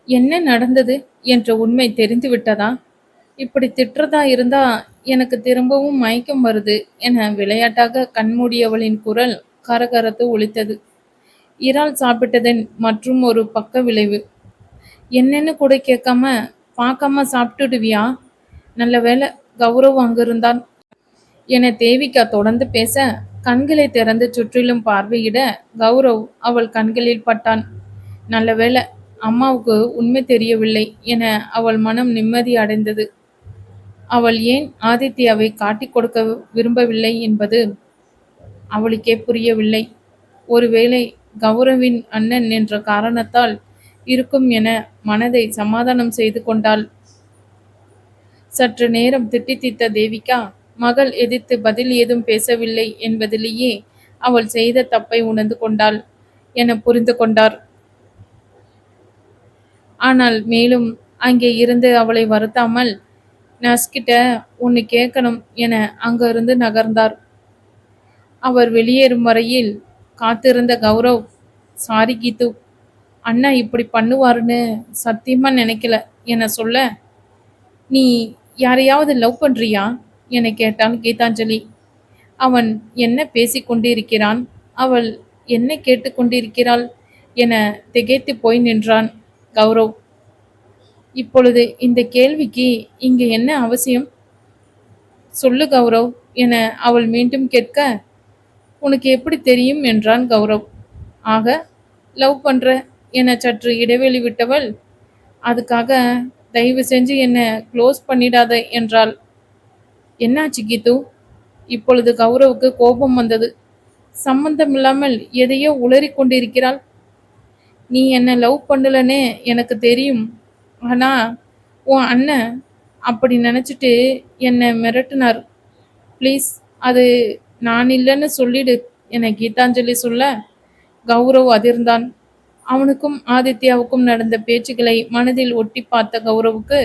என்ன நடந்தது என்ற உண்மை தெரிந்து விட்டதா? இப்படி திட்டுறதா இருந்தா எனக்கு திரும்பவும் மயக்கம் வருது என விளையாட்டாக கண்மூடியவளின் குரல் கரகரத்து ஒலித்தது. இறால் சாப்பிட்டதன் மற்றும் ஒரு பக்க விளைவு. என்னன்னு கூட கேட்காம பார்க்காம சாப்பிட்டுடுவியா? நல்ல வேளை கௌரவ் அங்கிருந்தான் என தேவிகா தொடர்ந்து பேச, கண்களை திறந்து சுற்றிலும் பார்வையிட கௌரவ் அவள் கண்களில் பட்டான். நல்ல வேளை அம்மாவுக்கு உண்மை தெரியவில்லை என அவள் மனம் நிம்மதி அடைந்தது. அவள் ஏன் ஆதித்யாவை காட்டிக் கொடுக்க விரும்பவில்லை என்பது அவளுக்கே புரியவில்லை. ஒருவேளை கௌரவின் அண்ணன் என்ற காரணத்தால் இருக்கும் என மனதை சமாதானம் செய்து கொண்டாள். சற்று நேரம் திட்டித்தித்த தேவிகா மகள் எதிர்த்து பதில் ஏதும் பேசவில்லை என்பதிலேயே அவள் செய்த தப்பை உணர்ந்து கொண்டாள் என புரிந்து கொண்டார். ஆனால் மேலும் அங்கே இருந்து அவளை வருத்தாமல், நர்ஸ்கிட்ட ஒன்னு கேட்கணும் என அங்கிருந்து நகர்ந்தார். அவர் வெளியேறும் வரையில் காத்திருந்த கௌரவ், சாரி கீது, அண்ணா இப்படி பண்ணுவாருன்னு சத்தியமா நினைக்கல என சொல்ல, நீ யாரையாவது லவ் பண்றியா என கேட்டாள் கீதாஞ்சலி. அவன் என்ன பேசிக் கொண்டிருக்கிறான், அவள் என்ன கேட்டுக்கொண்டிருக்கிறாள் என திகைத்து போய் நின்றான் கௌரவ். இப்பொழுது இந்த கேள்விக்கு இங்கு என்ன அவசியம்? சொல்லு கௌரவ் என அவள் மீண்டும் கேட்க, உனக்கு எப்படி தெரியும் என்றான் கௌரவ். ஆக லவ் பண்ற என சற்று இடைவெளி விட்டவள், அதுக்காக தயவு செஞ்சு என்ன க்ளோஸ் பண்ணிடாத என்றாள். என்னாச்சு கீது? இப்பொழுது கௌரவுக்கு கோபம் வந்தது. சம்பந்தமில்லாமல் எதையோ உளறி கொண்டிருக்கிறாள். நீ என்ன லவ் பண்ணலன்னு எனக்கு தெரியும். ஆனா உன் அண்ணன் அப்படி நினைச்சிட்டு என்னை மிரட்டினார். ப்ளீஸ் அது நான் இல்லைன்னு சொல்லிடு என கீதாஞ்சலி சொல்ல, கௌரவ் அதிர்ந்தான். அவனுக்கும் ஆதித்யாவுக்கும் நடந்த பேச்சுக்களை மனதில் ஒட்டி பார்த்த கௌரவுக்கு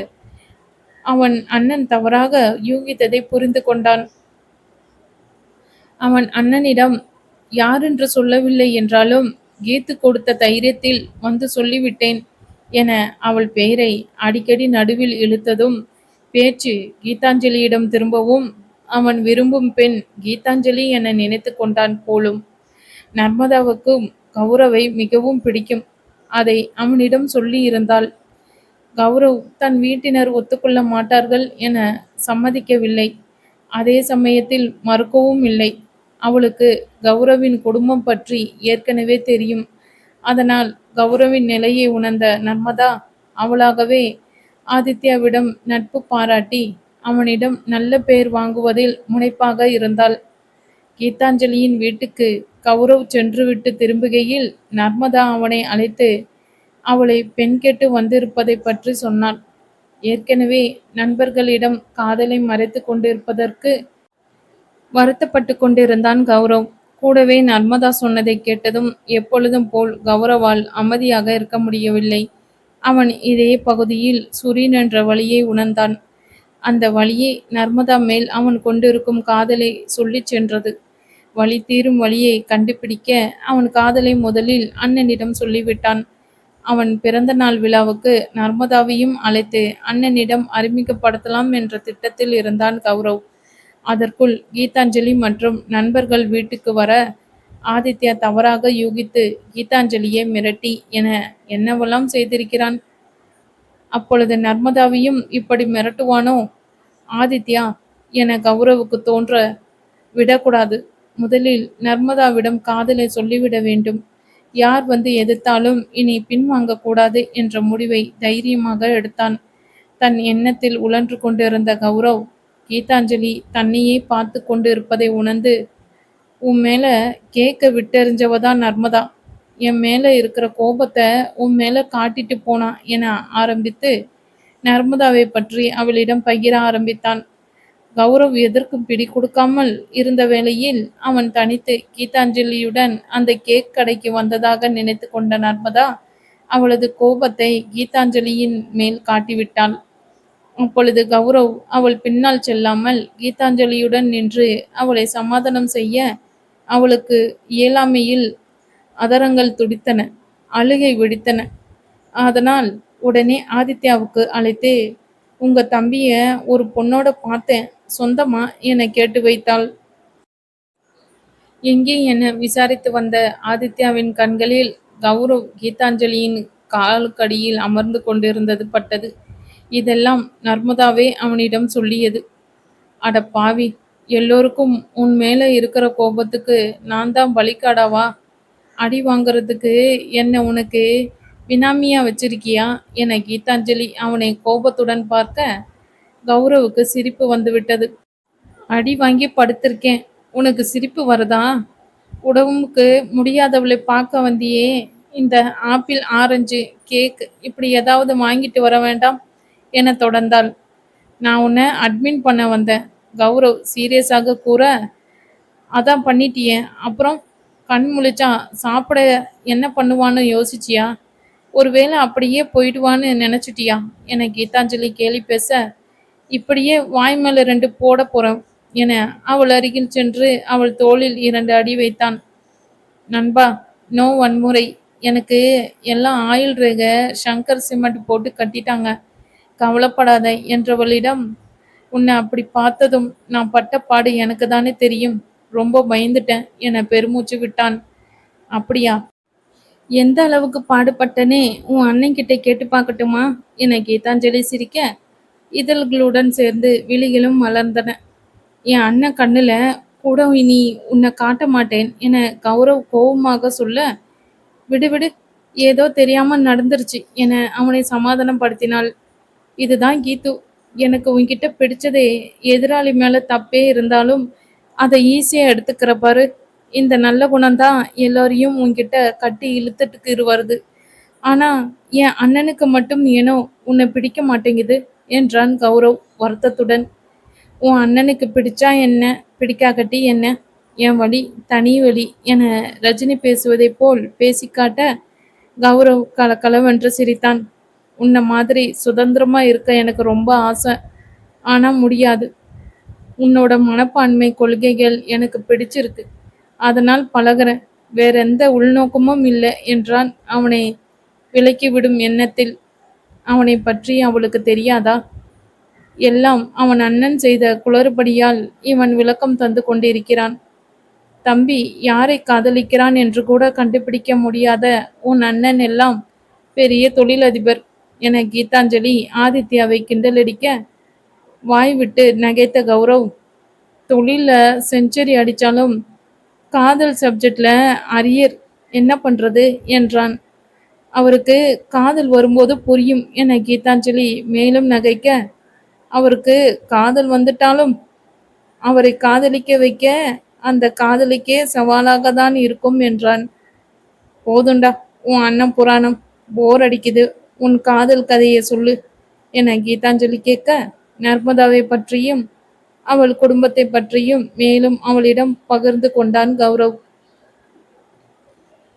அவன் அண்ணன் தவறாக யூகித்ததை புரிந்து கொண்டான். அவன் அண்ணனிடம் யாரென்று சொல்லவில்லை என்றாலும் கீத்து கொடுத்த தைரியத்தில் வந்து சொல்லிவிட்டேன் என அவள் பெயரை அடிக்கடி நடுவில் இழுத்ததும் பேச்சு கீதாஞ்சலியிடம் திரும்பவும் அவன் விரும்பும் பெண் கீதாஞ்சலி என நினைத்து கொண்டான் போலும். நர்மதாவுக்கும் கௌரவை மிகவும் பிடிக்கும். அதை அவனிடம் சொல்லி இருந்தாள். கௌரவ் தன் வீட்டினர் ஒத்துக்கொள்ள மாட்டார்கள் என சம்மதிக்கவில்லை. அதே சமயத்தில் மறுக்கவும் இல்லை. அவளுக்கு கௌரவின் குடும்பம் பற்றி ஏற்கனவே தெரியும். அதனால் கௌரவின் நிலையை உணர்ந்த நர்மதா அவளாகவே ஆதித்யாவிடம் நட்பு பாராட்டி அவனிடம் நல்ல பெயர் வாங்குவதில் முனைப்பாக இருந்தாள். கீதாஞ்சலியின் வீட்டுக்கு கௌரவ் சென்றுவிட்டு திரும்புகையில் நர்மதா அவனை அழைத்து அவளை பெண் கேட்டு வந்திருப்பதை பற்றி சொன்னாள். ஏற்கனவே நண்பர்களிடம் காதலை மறைத்து கொண்டிருப்பதற்கு வருத்தப்பட்டு கொண்டிருந்தான் கௌரவ். கூடவே நர்மதா சொன்னதை கேட்டதும் எப்பொழுதும் போல் கௌரவால் அமைதியாக இருக்க முடியவில்லை. அவன் இதே பகுதியில் சுரீன் என்ற வழியை உணர்ந்தான். அந்த வழியை நர்மதா மேல் அவன் கொண்டிருக்கும் காதலை சொல்லிச் சென்றது. வழி தீரும் வழியை கண்டுபிடிக்க அவன் காதலை முதலில் அண்ணனிடம் சொல்லிவிட்டான். அவன் பிறந்த நாள் விழாவுக்கு நர்மதாவையும் அழைத்து அண்ணனிடம் அறிமுகப்படுத்தலாம் என்ற திட்டத்தில் இருந்தான் கௌரவ். அதற்குள் கீதாஞ்சலி மற்றும் நண்பர்கள் வீட்டுக்கு வர ஆதித்யா தவறாக யூகித்து கீதாஞ்சலியை மிரட்டி என என்னவெல்லாம் செய்திருக்கிறான். அப்பொழுது நர்மதாவையும் இப்படி மிரட்டுவானோ ஆதித்யா என கௌரவுக்கு தோன்ற விடக்கூடாது. முதலில் நர்மதாவிடம் காதலை சொல்லிவிட வேண்டும். யார் வந்து எதிர்த்தாலும் இனி பின்வாங்கக்கூடாது என்ற முடிவை தைரியமாக எடுத்தான். தன் எண்ணத்தில் உழன்று கொண்டிருந்த கௌரவ் கீதாஞ்சலி தன்னையே பார்த்து கொண்டு இருப்பதை உணர்ந்து, உன் மேல கேட்க விட்டெறிஞ்சவதான் நர்மதா. என் மேல இருக்கிற கோபத்தை உன் மேல காட்டிட்டு போனா என ஆரம்பித்து நர்மதாவை பற்றி அவளிடம் பகிர ஆரம்பித்தான். கௌரவ் எதற்கும் பிடி கொடுக்காமல் இருந்த வேளையில் அவன் தனித்து கீதாஞ்சலியுடன் அந்த கேக் கடைக்கு வந்ததாக நினைத்து கொண்ட நர்மதா அவளது கோபத்தை கீதாஞ்சலியின் மேல் காட்டிவிட்டாள். அப்பொழுது கௌரவ் அவள் பின்னால் செல்லாமல் கீதாஞ்சலியுடன் நின்று அவளை சமாதானம் செய்ய அவளுக்கு இயலாமையில் அதரங்கள் துடித்தன, அழுகை வெடித்தன. அதனால் உடனே ஆதித்யாவுக்கு அழைத்து, உங்க தம்பிய ஒரு பொண்ணோட பார்த்தேன் சொந்தமா என கேட்டு வைத்தாள். எங்கே என விசாரித்து வந்த ஆதித்யாவின் கண்களில் கௌரவ் கீதாஞ்சலியின் காலுக்கடியில் அமர்ந்து கொண்டிருந்தது பட்டது. இதெல்லாம் நர்மதாவே அவனிடம் சொல்லியது. அட பாவி, எல்லோருக்கும் உன் மேல இருக்கிற கோபத்துக்கு நான் தான் பலிக்காடாவா? அடி வாங்குறதுக்கு என்ன உனக்கு பினாமியா வச்சிருக்கியா என கீதாஞ்சலி அவனை கோபத்துடன் பார்க்க கௌரவுக்கு சிரிப்பு வந்துவிட்டது. அடி வாங்கி படுத்திருக்கேன், உனக்கு சிரிப்பு வருதா? உடம்புக்கு முடியாதவளை பார்க்க வந்தியே, இந்த ஆப்பிள் ஆரஞ்சு கேக் இப்படி ஏதாவது வாங்கிட்டு வர வேண்டாம் என தொடர்ந்தாள். நான் உன்னை அட்மின் பண்ண வந்தேன், கௌரவ் சீரியஸாக கூற. அதான் பண்ணிட்டியே, அப்புறம் கண் முழிச்சா சாப்பிட என்ன பண்ணுவான்னு யோசிச்சியா? ஒருவேளை அப்படியே போயிடுவான்னு நினைச்சிட்டியா என கீதாஞ்சலி கேலி பேச, இப்படியே வாய் மேல 2 போட போறேன் என அவள் அருகில் சென்று அவள் தோளில் 2 அடி வைத்தான். நண்பா, நோ வன்முறை. எனக்கு எல்லாம் ஆயில் ரேக ஷங்கர் சிமெண்ட் போட்டு கட்டிட்டாங்க, கவலைப்படாத என்றவளிடம், உன்னை அப்படி பார்த்ததும் நான் பட்ட பாடு எனக்கு தானே தெரியும், ரொம்ப பயந்துட்டேன் என பெருமூச்சு விட்டான். அப்படியா? எந்த அளவுக்கு பாடுபட்டனே உன் அண்ணன்கிட்ட கேட்டு பார்க்கட்டுமா என கீதாஞ்சலி சிரிக்க, இதழ்களுடன் சேர்ந்து விழிகளும் மலர்ந்தன. என் அண்ணன் கண்ணுல கூட இனி உன்னை காட்ட மாட்டேன் என கௌரவ் கோபமாக சொல்ல, விடு விடு, ஏதோ தெரியாம நடந்துருச்சு என அவனை சமாதானப்படுத்தினாள். இதுதான் கீத்து, எனக்கு உன்கிட்ட பிடிச்சதே எதிராளி மேல தப்பே இருந்தாலும் அதை ஈஸியா எடுத்துக்கிற பாரு. இந்த நல்ல குணம்தான் எல்லாரையும் உன்கிட்ட கட்டி இழுத்துட்டு வருது. ஆனா என் அண்ணனுக்கு மட்டும் ஏனோ உன்னை பிடிக்க மாட்டேங்குது என்றான் கௌரவ் வருத்தத்துடன். உன் அண்ணனுக்கு பிடிச்சா என்ன, பிடிக்காகட்டி என்ன, என் வழி தனி வழி என ரஜினி பேசுவதைப் போல் பேசிக்காட்ட கௌரவ் கலகலவென்று சிரித்தான். உன்னை மாதிரி சுதந்திரமா இருக்க எனக்கு ரொம்ப ஆசை, ஆனா முடியாது. உன்னோட மனப்பான்மை கொள்கைகள் எனக்கு பிடிச்சிருக்கு, அதனால் பழகுறேன், வேறெந்த உள்நோக்கமும் இல்லை என்றான் அவனை விலக்கிவிடும் எண்ணத்தில். அவனை பற்றி அவளுக்கு தெரியாதா? எல்லாம் அவன் அண்ணன் செய்த குளறுபடியால் இவன் விளக்கம் தந்து கொண்டிருக்கிறான். தம்பி யாரை காதலிக்கிறான் என்று கூட கண்டுபிடிக்க முடியாத உன் அண்ணன் எல்லாம் பெரிய தொழிலதிபர் என கீதாஞ்சலி ஆதித்யாவை கிண்டலடிக்க, வாய் விட்டு நகைத்த கௌரவ், தொழில செஞ்சுரி அடிச்சாலும் காதல் சப்ஜெக்ட்ல அரியர் என்ன பண்றது என்றான். அவருக்கு காதல் வரும்போது புரியும் என கீதாஞ்சலி மேலும் நகைக்க, அவருக்கு காதல் வந்துட்டாலும் அவரை காதலிக்க வைக்க அந்த காதலிக்கே சவாலாக தான் இருக்கும் என்றான். போதுண்டா உன் அண்ணன் புராணம், போர் அடிக்குது, உன் காதல் கதையை சொல்லு என கீதாஞ்சலி கேட்க, நர்மதாவை பற்றியும் அவள் குடும்பத்தை பற்றியும் மேலும் அவளிடம் பகிர்ந்து கொண்டான் கௌரவ்.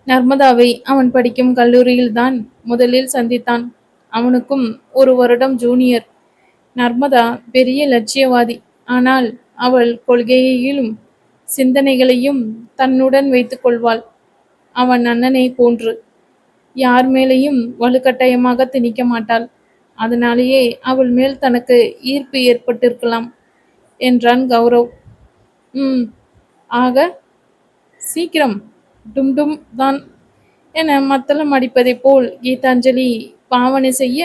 நர்மதாவை அவன் படிக்கும் கல்லூரியில்தான் முதலில் சந்தித்தான். அவனுக்கும் 1 வருடம் ஜூனியர். நர்மதா பெரிய லட்சியவாதி, ஆனால் அவள் கொள்கையையும் சிந்தனைகளையும் தன்னுடன் வைத்து கொள்வாள். அவன் அண்ணனை போன்று யார் மேலேயும் வலுக்கட்டாயமாக திணிக்க மாட்டாள். அதனாலேயே அவள் மேல் தனக்கு ஈர்ப்பு ஏற்பட்டிருக்கலாம் என்றான் கௌரவ். ஆக சீக்கிரம் டும் டும் தான் என மத்தளம் அடிப்பதைப் போல் கீதாஞ்சலி பாவனை செய்ய,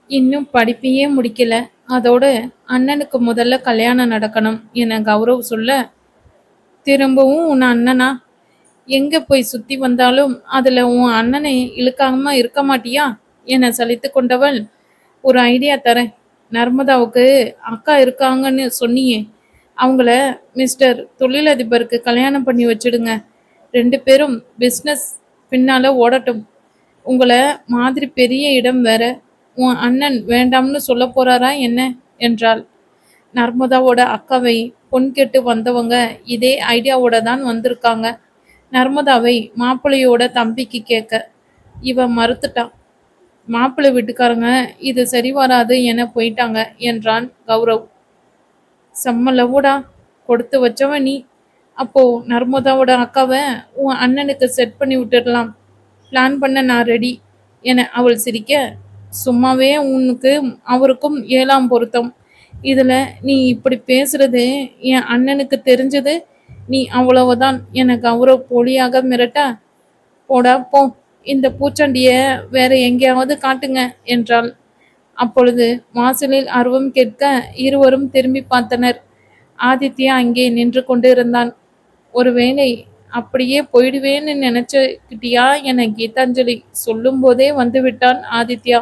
இன்னும் படிப்பையே முடிக்கல, அதோட அண்ணனுக்கு முதல்ல கல்யாணம் நடக்கணும் என கௌரவ் சொல்ல, திரும்பவும் உன் அண்ணனா? எங்க போய் சுத்தி வந்தாலும் அதுல உன் அண்ணனை இழுக்காம இருக்க மாட்டியா என சலித்து கொண்டவள், ஒரு ஐடியா தரேன். நர்மதாவுக்கு அக்கா இருக்காங்கன்னு சொன்னியே, அவங்கள மிஸ்டர் தொழிலதிபருக்கு கல்யாணம் பண்ணி வச்சிடுங்க. 2 பேரும் பிஸ்னஸ் பின்னால ஓடட்டும். உங்களை மாதிரி பெரிய இடம் வேற. உன் அண்ணன் வேண்டாம்னு சொல்ல போறாரா என்ன என்றாள். நர்மதாவோட அக்காவை பொன் கேட்டு வந்தவங்க இதே ஐடியாவோட தான் வந்திருக்காங்க. நர்மதாவை மாப்பிள்ளையோட தம்பிக்கு கேட்க இவன் மறுத்துட்டான். மாப்பிள்ளை வீட்டுக்காரங்க இது சரி வராது என போயிட்டாங்க என்றான் கௌரவ். செம்ம லவ்வுடா, கொடுத்து வச்சவன் நீ. அப்போ நர்மதாவோட அக்காவை உன் அண்ணனுக்கு செட் பண்ணி விட்டுடலாம். பிளான் பண்ண நான் ரெடி. என அவள் சிரிக்க, சும்மாவே உனக்கு அவருக்கும் 7ஆம் பொருத்தம். இதுல நீ இப்படி பேசுறது என் அண்ணனுக்கு தெரிஞ்சது நீ அவ்வளவுதான் என கௌரவ் போலியாக மிரட்ட, போடா போ, இந்த பூச்சாண்டிய வேற எங்கேயாவது காட்டுங்க என்றாள். அப்பொழுது வாசலில் அருவம் கேட்க இருவரும் திரும்பி பார்த்தனர். ஆதித்யா அங்கே நின்று கொண்டிருந்தான். ஒருவேளை அப்படியே போயிடுவேன்னு நினைச்சுக்கிட்டியா என கீதாஞ்சலி சொல்லும் போதே வந்துவிட்டான் ஆதித்யா.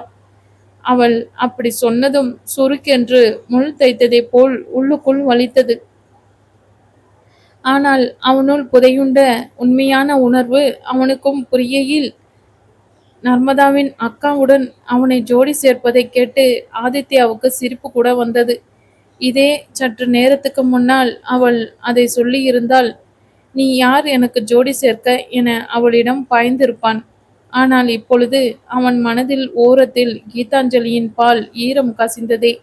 அவள் அப்படி சொன்னதும் சுருக்கென்று முள் தைத்ததை போல் உள்ளுக்குள் வலித்தது. ஆனால் அவனுள் புதையுண்ட உண்மையான உணர்வு அவனுக்கும் புரியையில் நர்மதாவின் அக்காவுடன் அவனை ஜோடி சேர்ப்பதை கேட்டு ஆதித்யாவுக்கு சிரிப்பு கூட வந்தது. இதே சற்று நேரத்துக்கு முன்னால் அவள் அதை சொல்லி இருந்தால், நீ யார் எனக்கு ஜோடி சேர்க்க என அவளிடம் பாய்ந்திருப்பான். ஆனால் இப்பொழுது அவன் மனதில் ஓரத்தில் கீதாஞ்சலியின் பால் ஈரம் கசிந்ததே.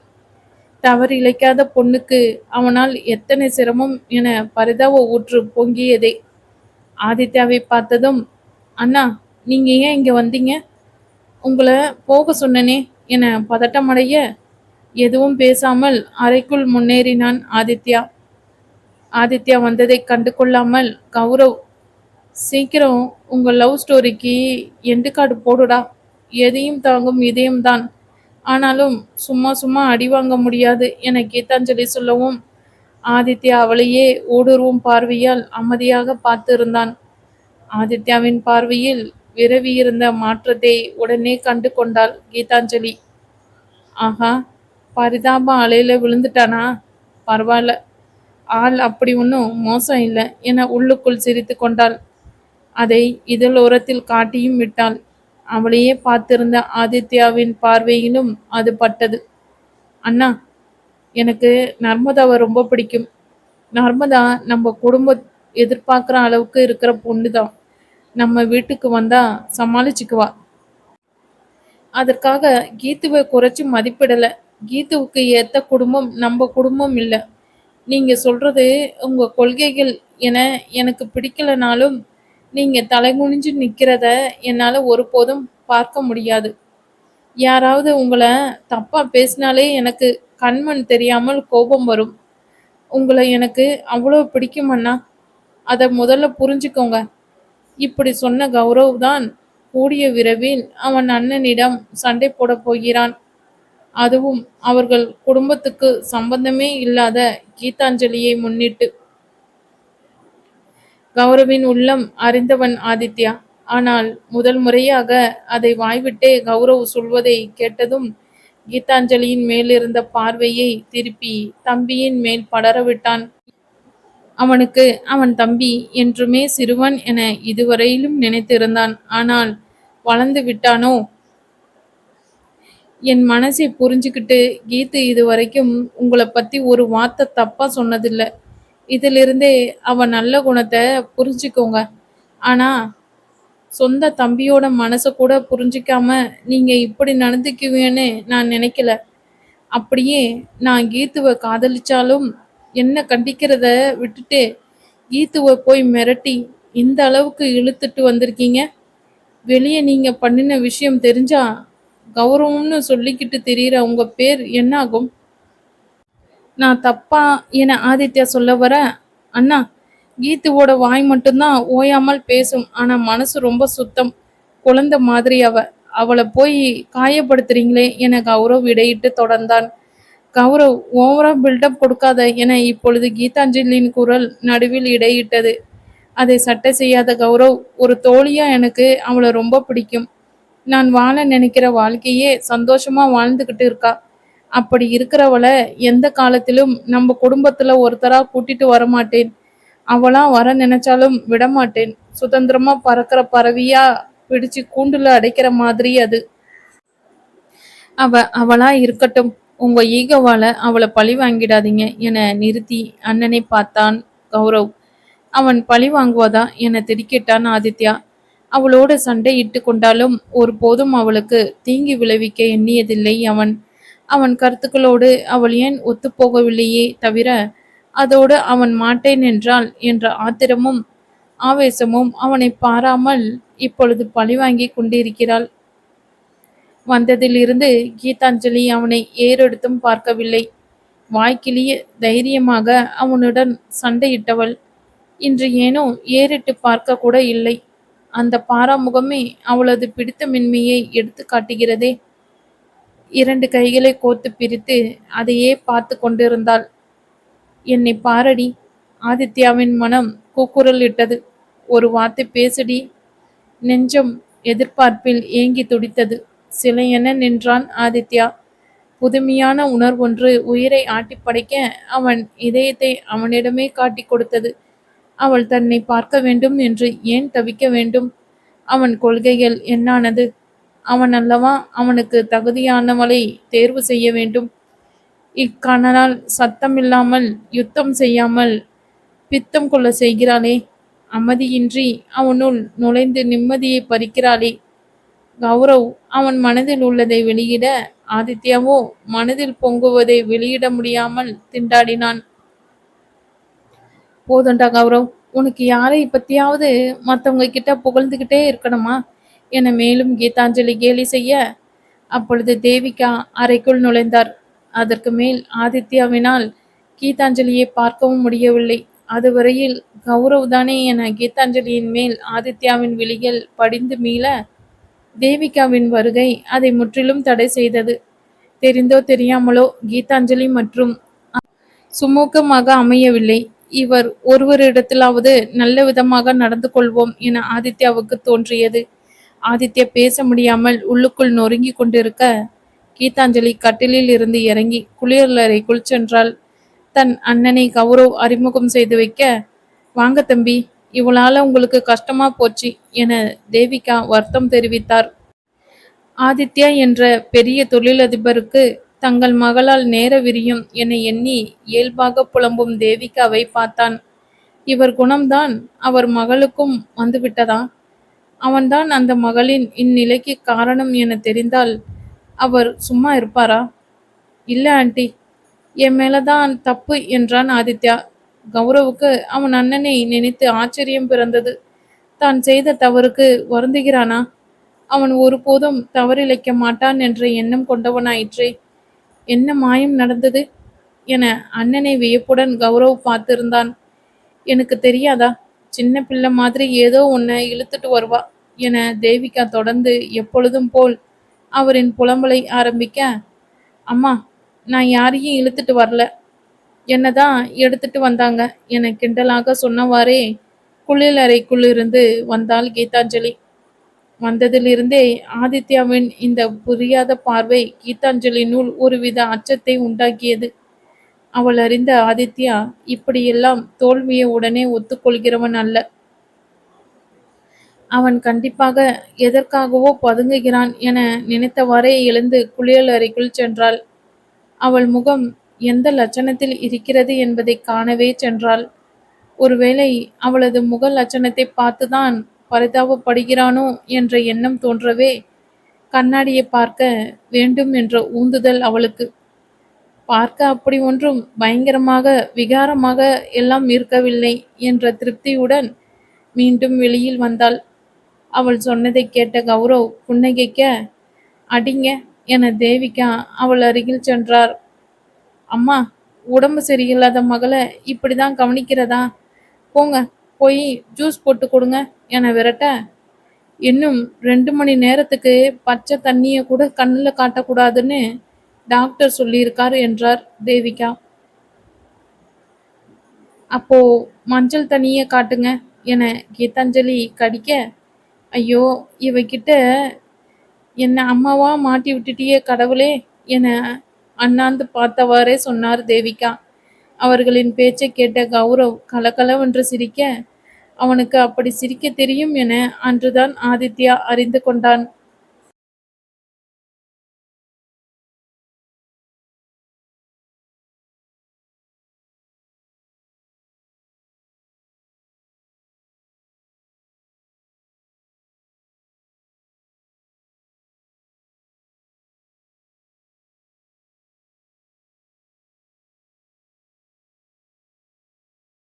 தவறிழைக்காத பொண்ணுக்கு அவனால் எத்தனை சிரமம் என பரிதாப ஊற்று பொங்கியதே. ஆதித்யாவை பார்த்ததும், அண்ணா, நீங்க ஏன் இங்க வந்தீங்க? உங்களை போக சொன்னனே என பதட்டமடைய எதுவும் பேசாமல் அறைக்குள் முன்னேறினான் ஆதித்யா. ஆதித்யா வந்ததை கண்டு கொள்ளாமல் கௌரவ், சீக்கிரம் உங்க லவ் ஸ்டோரிக்கு எண்டு கார்டு போடுடா. எதையும் தாங்கும் இதயம்தான், ஆனாலும் சும்மா சும்மா அடி வாங்க முடியாது என கீதாஞ்சலி சொல்லவும் ஆதித்யா அவளையே ஊடுருவும் பார்வையால் அமைதியாக பார்த்து இருந்தான். ஆதித்யாவின் பார்வையில் விரவியிருந்த மாற்றத்தை உடனே கண்டு கொண்டாள் கீதாஞ்சலி. ஆஹா, பரிதாப அலையில விழுந்துட்டானா? பரவாயில்ல, ஆள் அப்படி ஒன்றும் மோசம் இல்லை என உள்ளுக்குள் சிரித்து கொண்டாள். அதை இதழோரத்தில் காட்டியும் விட்டாள். அவளையே பார்த்திருந்த ஆதித்யாவின் பார்வையிலும் அது பட்டது. அண்ணா, எனக்கு நர்மதாவை ரொம்ப பிடிக்கும். நர்மதா நம்ம குடும்ப எதிர்பார்க்குற அளவுக்கு இருக்கிற பொண்ணு தான். நம்ம வீட்டுக்கு வந்தா சமாளிச்சுக்குவா. அதற்காக கீத்துவை குறைச்சி மதிப்பிடலை. கீத்துவுக்கு ஏற்ற குடும்பம் நம்ம குடும்பம் இல்லை. நீங்க சொல்றது உங்க கொள்கைகள் என எனக்கு பிடிக்கலனாலும் நீங்க தலைகுனிஞ்சு நிக்கிறத என்னால ஒருபோதும் பார்க்க முடியாது. யாராவது உங்களை தப்பா பேசினாலே எனக்கு கண்மண் தெரியாமல் கோபம் வரும். உங்களை எனக்கு அவ்வளோ பிடிக்குமண்ணா, அதை முதல்ல புரிஞ்சுக்கோங்க. இப்படி சொன்ன கௌரவ் தான் கூடிய விரைவில் அவன் அண்ணனிடம் சண்டை போட போகிறான். அதுவும் அவர்கள் குடும்பத்துக்கு சம்பந்தமே இல்லாத கீதாஞ்சலியை முன்னிட்டு. கௌரவின் உள்ளம் அறிந்தவன் ஆதித்யா. ஆனால் முதல் முறையாக அதை வாய்விட்டே கௌரவ் சொல்வதை கேட்டதும் கீதாஞ்சலியின் மேலிருந்த பார்வையை திருப்பி தம்பியின் மேல் படரவிட்டான். அவனுக்கு அவன் தம்பி என்றுமே சிறுவன் என இதுவரையிலும் நினைத்திருந்தான். ஆனால் வளர்ந்து விட்டானோ? என் மனசை புரிஞ்சுக்கிட்டு கீத்து இதுவரைக்கும் உங்களை பத்தி ஒரு வார்த்தை தப்பா சொன்னதில்லை. இதிலிருந்தே அவன் நல்ல குணத்தை புரிஞ்சுக்கோங்க. ஆனா சொந்த தம்பியோட மனசை கூட புரிஞ்சிக்காம நீங்க இப்படி நடந்துக்குவீன்னு நான் நினைக்கல. அப்படியே நான் கீத்துவை காதலிச்சாலும் என்ன கண்டிக்கிறத விட்டுட்டு கீத்துவை போய் மிரட்டி இந்த அளவுக்கு இழுத்துட்டு வந்திருக்கீங்க. வெளியே நீங்க பண்ணின விஷயம் தெரிஞ்சா கௌரவம்னு சொல்லிக்கிட்டு தெரியுற உங்க பேர் என்னாகும்? நான் தப்பா என ஆதித்யா சொல்ல வர, அண்ணா, கீத்துவோட வாய் மட்டும்தான் ஓயாமல் பேசும். ஆனா மனசு ரொம்ப சுத்தம். குழந்தை மாதிரி அவ. அவளை போய் காயப்படுத்துறீங்களே என கௌரவ் இடையிட்டு தொடர்ந்தான். கௌரவ், ஓவரா பில்டப் கொடுக்காத என இப்பொழுது கீதாஞ்சலியின் குரல் நடுவில் இடையிட்டது. அதை சட்டை செய்யாத கௌரவ், ஒரு தோழியா எனக்கு அவளை ரொம்ப பிடிக்கும். நான் வாழ நினைக்கிற வாழ்க்கையே சந்தோஷமா வாழ்ந்துகிட்டு இருக்கா. அப்படி இருக்கிறவளை எந்த காலத்திலும் நம்ம குடும்பத்துல ஒருத்தரா கூட்டிட்டு வரமாட்டேன். அவளா வர நினைச்சாலும் விடமாட்டேன். சுதந்திரமா பறக்கிற பறவையா பிடிச்சு கூண்டுல அடைக்கிற மாதிரி அது. அவளா இருக்கட்டும். உங்க ஈகோவால அவளை பழி வாங்கிடாதீங்க என நிறுத்தி அண்ணனை பார்த்தான் கௌரவ். அவன் பழி வாங்குவதா என திடுக்கிட்டான் ஆதித்யா. அவளோடு சண்டை இட்டு கொண்டாலும் ஒருபோதும் அவளுக்கு தீங்கி விளைவிக்க எண்ணியதில்லை அவன். அவன் கருத்துக்களோடு அவள் ஏன் ஒத்துப்போகவில்லையே தவிர அதோடு அவன் மாட்டேன் என்றாள் என்ற ஆத்திரமும் ஆவேசமும் அவனை பாராமல் இப்பொழுது பழிவாங்கி கொண்டிருக்கிறாள். வந்ததிலிருந்து கீதாஞ்சலி அவனை ஏறெடுத்தும் பார்க்கவில்லை. வாய்க்கிழிய தைரியமாக அவனுடன் சண்டையிட்டவள் இன்று ஏனோ ஏறிட்டு பார்க்க கூட இல்லை. அந்த பாராமுகமே அவளது பிடித்தமின்மையை எடுத்து காட்டுகிறதே. 2 கைகளை கோர்த்து பிரித்து அதையே பார்த்து கொண்டிருந்தாள். என்னை பாரடி. ஆதித்யாவின் மனம் கூக்குரலிட்டது. ஒரு வார்த்தை பேசடி. நெஞ்சம் எதிர்பார்ப்பில் ஏங்கி துடித்தது. சிலையென நின்றான் ஆதித்யா. புதுமையான உணர்வொன்று உயிரை ஆட்டிப்படைக்க அவன் இதயத்தை அவனிடமே காட்டிக் கொடுத்தது. அவள் தன்னை பார்க்க வேண்டும் என்று ஏன் தவிக்க வேண்டும்? அவன் கொள்கைகள் என்னானது? அவன் அல்லவா அவனுக்கு தகுதியானவளை தேர்வு செய்ய வேண்டும். இக்கணனால் சத்தமில்லாமல் யுத்தம் செய்யாமல் பித்தம் கொள்ள செய்கிறாளே. அமைதியின்றி அவனுள் நுழைந்து நிம்மதியை பறிக்கிறாளே. கௌரவ் அவன் மனதில் உள்ளதை வெளியிட, ஆதித்யாவோ மனதில் பொங்குவதை வெளியிட முடியாமல் திண்டாடினான். போதுண்டா கௌரவ், உனக்கு யாரை பத்தியாவது மற்றவங்க கிட்ட புகழ்ந்துகிட்டே இருக்கணுமா என மேலும் கீதாஞ்சலி கேலி செய்ய, அப்பொழுது தேவிகா அறைக்குள் நுழைந்தார். அதற்கு மேல் ஆதித்யாவினால் கீதாஞ்சலியை பார்க்கவும் முடியவில்லை. அதுவரையில் கௌரவ் தானே என கீதாஞ்சலியின் மேல் ஆதித்யாவின் விழிகள் படிந்து மீள, தேவிகாவின் வருகை அதை முற்றிலும் தடை செய்தது. தெரிந்தோ தெரியாமலோ கீதாஞ்சலி மற்றும் சுமூகமாக அமையவில்லை. இவர் ஒருவரிடத்திலாவது நல்ல விதமாக நடந்து கொள்வோம் என ஆதித்யாவுக்கு தோன்றியது. ஆதித்யா பேச முடியாமல் உள்ளுக்குள் நொறுங்கி கொண்டிருக்க, கீதாஞ்சலி கட்டிலில் இருந்து இறங்கி குளியலறைக்குள் சென்றாள். தன் அண்ணனை கௌரவ் அறிமுகம் செய்து வைக்க, வாங்க தம்பி, இவளால உங்களுக்கு கஷ்டமா போச்சு என தேவிகா வருத்தம் தெரிவித்தார். ஆதித்யா என்ற பெரிய தொழிலதிபருக்கு தங்கள் மகளால் நேர விரியும் என எண்ணி இயல்பாக புலம்பும் தேவிகாவை பார்த்தான். இவர் குணம்தான் அவர் மகளுக்கும் வந்துவிட்டதா? அவன்தான் அந்த மகளின் இந்நிலைக்கு காரணம் என தெரிந்தால் அவர் சும்மா இருப்பாரா? இல்ல ஆண்டி, என் மேலதான் தப்பு என்றான் ஆதித்யா. கௌரவுக்கு அவன் அண்ணனை நினைத்து ஆச்சரியம் பிறந்தது. தான் செய்த தவறுக்கு வருந்துகிறானா? அவன் ஒருபோதும் தவறிழைக்க மாட்டான் என்ற எண்ணம் கொண்டவனாயிற்றே. என்ன மாயம் நடந்தது என அண்ணனை வியப்புடன் கௌரவ் பார்த்திருந்தான். எனக்கு தெரியாதா? சின்ன பிள்ளை மாதிரி ஏதோ உன்னை இழுத்துட்டு வருவா என தேவிகா தொடர்ந்து எப்பொழுதும் போல் அவரின் புலம்பலை ஆரம்பிக்க, அம்மா, நான் யாரையும் இழுத்துட்டு வரல, என்னதான் எடுத்துட்டு வந்தாங்க என கிண்டலாக சொன்னவாறே குளியலறைக்குள்ளிருந்து வந்தாள் கீதாஞ்சலி. வந்ததிலிருந்தே ஆதித்யாவின் இந்த புரியாத பார்வை கீதாஞ்சலினுள் ஒருவித அச்சத்தை உண்டாக்கியது. அவள் அறிந்த ஆதித்யா இப்படியெல்லாம் தோல்வியை உடனே ஒத்துக்கொள்கிறவன் அல்ல. அவன் கண்டிப்பாக எதற்காகவோ பதுங்குகிறான் என நினைத்தவாறே எழுந்து குளியலறைக்குள் சென்றாள். அவள் முகம் எந்த லட்சணத்தில் இருக்கிறது என்பதை காணவே சென்றாள். ஒருவேளை அவளது முக லட்சணத்தை பார்த்துதான் பரிதாபப்படுகிறானோ என்ற எண்ணம் தோன்றவே கண்ணாடியை பார்க்க வேண்டும் என்ற ஊந்துதல் அவளுக்கு. பார்க்க அப்படி ஒன்றும் பயங்கரமாக விகாரமாக எல்லாம் இருக்கவில்லை என்ற திருப்தியுடன் மீண்டும் வெளியில் வந்தாள். அவள் சொன்னதை கேட்ட கௌரவ் புன்னகைக்க, அடிங்க என தேவிகா அவள் அருகில் சென்றார். அம்மா, உடம்பு சரியில்லாத மகளை இப்படிதான் கவனிக்கிறதா? போங்க, போய் ஜூஸ் போட்டு கொடுங்க என விரட்ட, இன்னும் 2 மணி நேரத்துக்கு பச்சை தண்ணிய கூட கண்ணில் காட்டக்கூடாதுன்னு டாக்டர் சொல்லியிருக்கார் என்றார் தேவிகா. அப்போ மஞ்சள் தண்ணிய காட்டுங்க என கீதாஞ்சலி கடிக்க, ஐயோ, இவகிட்ட என்ன அம்மாவா மாட்டி விட்டுட்டியே கடவுளே என அண்ணாந்து பார்த்தவாறே சொன்னார் தேவிகா. அவர்களின் பேச்சை கேட்ட கௌரவ் கலகலவென்று சிரிக்க, அவனுக்கு அப்படி சிரிக்க தெரியும் என அன்றுதான் ஆதித்யா அறிந்து கொண்டான்.